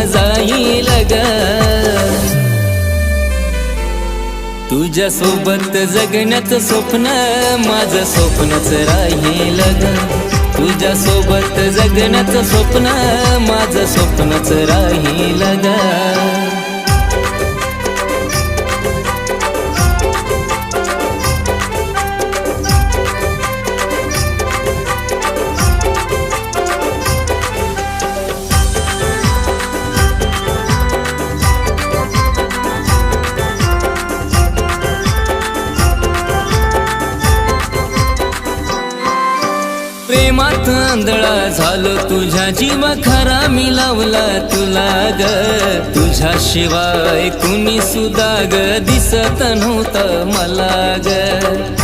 जाईल ग तुझ्या सोबत जगण्याचं स्वप्न माझं स्वप्नच राहील ग तुझ्या सोबत जगण्याचं स्वप्न माझं स्वप्नच राहील ग प्रेमात आंधळा झालो तुझ्या जीव खरा मी लावला तुला ग तुझ्याशिवाय कुणी सुद्धा ग दिसत नव्हतं मला ग